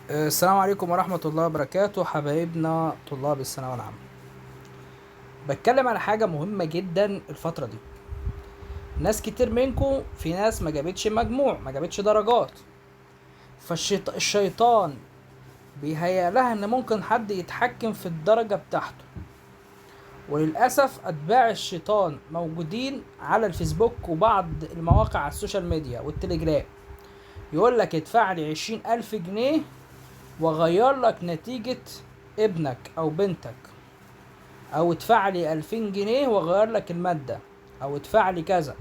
السلام عليكم ورحمة الله وبركاته حبايبنا طلاب الثانوية العامة. بتكلم على حاجة مهمة جدا الفترة دي. ناس كتير منكم، في ناس ما جابتش مجموع، ما جابتش درجات، فالشيطان بيهيأ لها ان ممكن حد يتحكم في الدرجة بتاعته. وللأسف أتباع الشيطان موجودين على الفيسبوك وبعض المواقع على السوشيال ميديا والتليجرام. يقول لك ادفع لي 20,000 جنيه وغير لك نتيجة ابنك أو بنتك، او ادفع لي 2000 جنيه واغير لك المادة، او ادفع لي كذا.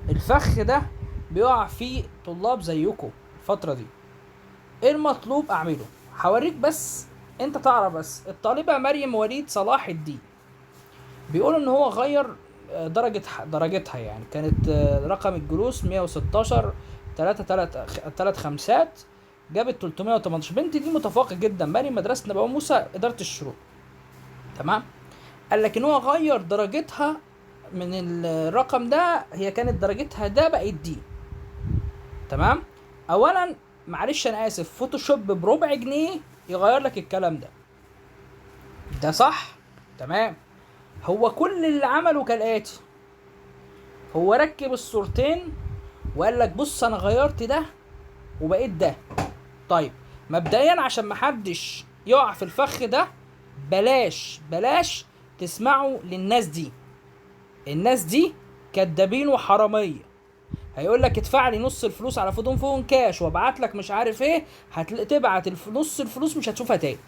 الفخ ده بيقع فيه طلاب زيكم الفترة دي. ايه المطلوب اعمله؟ هوريك بس، انت تعرف. بس الطالبة مريم وليد صلاح الدين بيقول ان هو غير درجتها، يعني كانت رقم الجلوس 116 3 خمسات، جابت 318. بنتي دي متفوقة جدا، مريم مدرسة نبوي موسى إدارة الشروق. تمام. قال لك ان هو غير درجتها من الرقم ده، هي كانت درجتها ده بقت دي. تمام. اولا معلش انا اسف، فوتوشوب بربع جنيه يغير لك الكلام ده صح؟ تمام. هو كل اللي عمله كالاتي: هو ركب الصورتين وقال لك بص انا غيرت ده وبقيت ده. طيب، مبدئيا عشان محدش يقع في الفخ ده، بلاش تسمعوا للناس دي. الناس دي كدابين وحراميه. هيقول لك ادفع لي نص الفلوس على فودافون كاش وابعت لك مش عارف ايه، تبعت نص الفلوس مش هتشوفها تاني.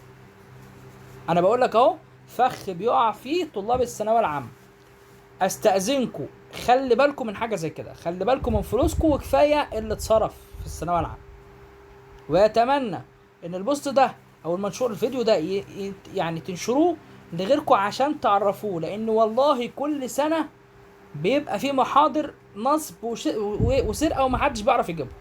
انا بقول لك اهو، فخ بيقع فيه طلاب الثانويه العامه. استاذنكم خلي بالكم من حاجه زي كده، خلي بالكم من فلوسكم، وكفايه اللي اتصرف في الثانويه العامه. ويتمنى ان البوست ده او المنشور الفيديو ده يعني تنشروه لغيركم عشان تعرفوه، لان والله كل سنه بيبقى في محاضر نصب وسرقه ومحدش بيعرف يجيبها.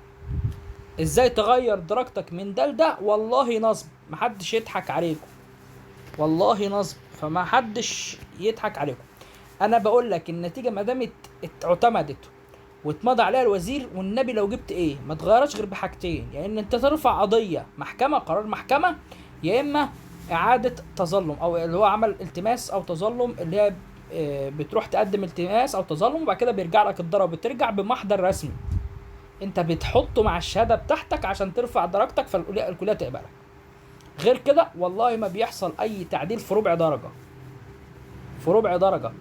ازاي تغير درجتك من ده لده؟ والله نصب، محدش يضحك عليكم، والله نصب، فمحدش يضحك عليكم. انا بقول لك النتيجه ما دام اعتمدت واتمضى عليها الوزير والنبي، لو جبت ايه ما تغيرش غير بحاجتين: يا ان انت ترفع قضيه محكمه، قرار محكمه، يا اما اعاده تظلم، او اللي هو عمل التماس او تظلم، اللي هي بتروح تقدم التماس او تظلم وبعد كده بيرجع لك الضرر، بترجع بمحضر رسمي انت بتحطه مع الشهاده بتاعتك عشان ترفع درجتك فالكليه تقبلك. غير كده والله ما بيحصل اي تعديل في ربع درجه، في ربع درجه.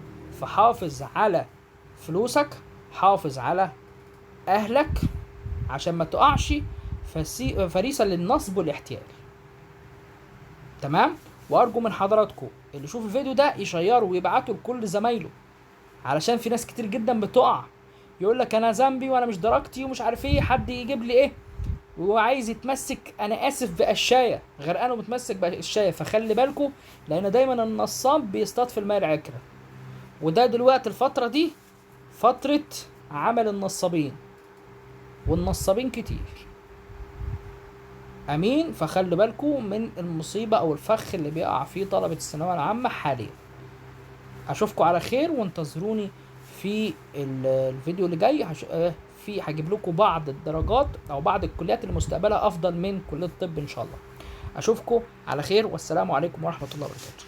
فحافظ على فلوسك، حافظ على اهلك عشان ما تقعش فريسه للنصب والاحتيال. تمام. وارجو من حضراتكم اللي يشوف الفيديو ده يشيره ويبعته لكل زمايله، علشان في ناس كتير جدا بتقع، يقول لك انا ذنبي وانا مش درجتي ومش عارف ايه، حد يجيب لي ايه، وعايز يتمسك انا اسف بقشايه، غرقان ومتمسك بقشايه. فخلي بالكم، لان دايما النصاب بيصطاد في الماء العكره، وده دلوقتي الفتره دي فتره عمل النصابين، والنصابين كتير. امين. فخلي بالكم من المصيبه او الفخ اللي بيقع فيه طلبه الثانويه العامه حاليا. اشوفكم على خير وانتظروني في الفيديو اللي جاي. في هجيب لكم بعض الدرجات او بعض الكليات اللي مستقبلها افضل من كليه الطب ان شاء الله. اشوفكم على خير، والسلام عليكم ورحمه الله وبركاته.